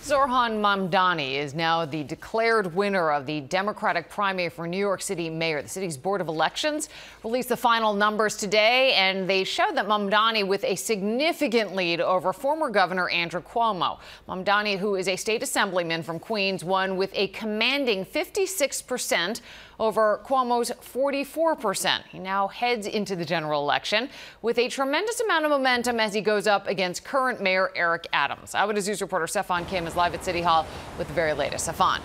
Zohran Mamdani is now the declared winner of the Democratic primary for New York City mayor. The city's Board of Elections released the final numbers today, and they showed that Mamdani with a significant lead over former Governor Andrew Cuomo. Mamdani, who is a state assemblyman from Queens, won with a commanding 56% over Cuomo's 44%. He now heads into the general election with a tremendous amount of momentum as he goes up against current Mayor Eric Adams. Eyewitness News reporter CeFaan Kim is live at City Hall with the very latest. CeFaan.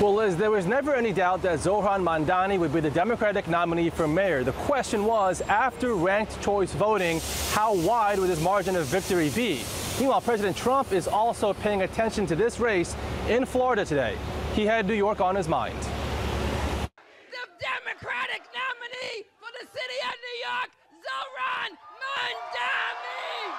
Well, Liz, there was never any doubt that Zohran Mamdani would be the Democratic nominee for mayor. The question was, after ranked choice voting, how wide would his margin of victory be? Meanwhile, President Trump is also paying attention to this race in Florida today. He had New York on his mind. The Democratic nominee for the city of New York, Zohran Mamdani!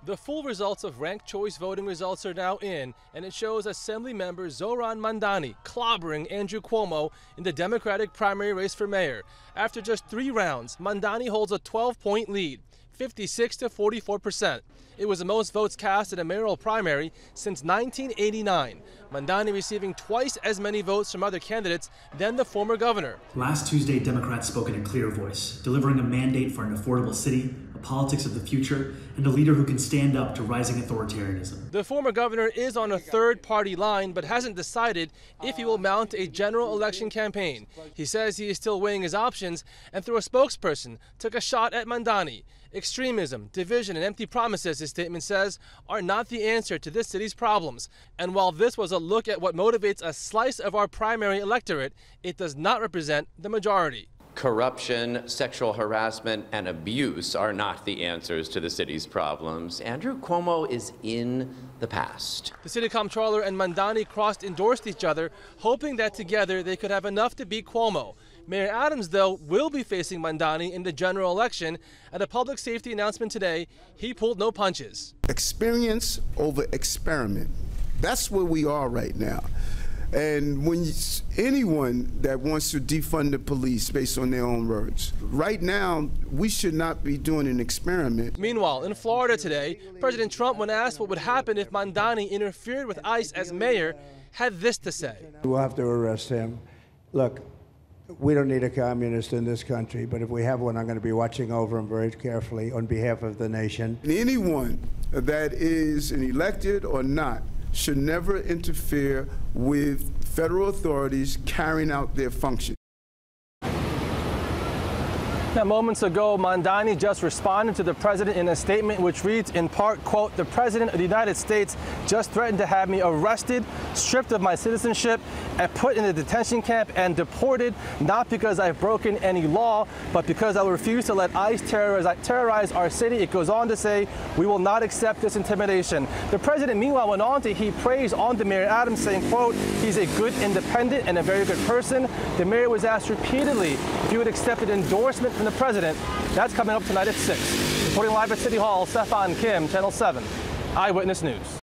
The full results of ranked choice voting results are now in, and it shows Assemblymember Zohran Mamdani clobbering Andrew Cuomo in the Democratic primary race for mayor. After just 3 rounds, Mamdani holds a 12-point lead, 56 to 44%. It was the most votes cast in a mayoral primary since 1989. Mamdani receiving twice as many votes from other candidates than the former governor. Last Tuesday, Democrats spoke in a clear voice, delivering a mandate for an affordable city, a politics of the future, and a leader who can stand up to rising authoritarianism. The former governor is on a third-party line, but hasn't decided if he will mount a general election campaign. He says he is still weighing his options, and through a spokesperson, took a shot at Mamdani. Extremism, division, and empty promises, his statement says, are not the answer to this city's problems. And while this was a look at what motivates a slice of our primary electorate, it does not represent the majority. Corruption, sexual harassment, and abuse are not the answers to the city's problems. Andrew Cuomo is in the past. The city comptroller and Mamdani endorsed each other, hoping that together they could have enough to beat Cuomo. Mayor Adams, though, will be facing Mamdani in the general election. At a public safety announcement today, he pulled no punches. Experience over experiment. That's where we are right now. And when anyone that wants to defund the police based on their own words, right now, we should not be doing an experiment. Meanwhile, in Florida today, President Trump, when asked what would happen if Mamdani interfered with ICE as mayor, had this to say. We'll have to arrest him. Look, we don't need a communist in this country, but if we have one, I'm going to be watching over him very carefully on behalf of the nation. Anyone that is an elected or not should never interfere with federal authorities carrying out their function. Now, moments ago, Mamdani just responded to the president in a statement which reads in part, quote, "The president of the United States just threatened to have me arrested, stripped of my citizenship, and put in a detention camp and deported, not because I've broken any law, but because I refuse to let ICE terrorize our city." It goes on to say, "We will not accept this intimidation." The president, meanwhile, went on to heap praise on to Mayor Adams, saying, quote, "He's a good independent and a very good person." The mayor was asked repeatedly if he would accept an endorsement from the president. That's coming up tonight at 6. Reporting live at City Hall, CeFaan Kim, Channel 7, Eyewitness News.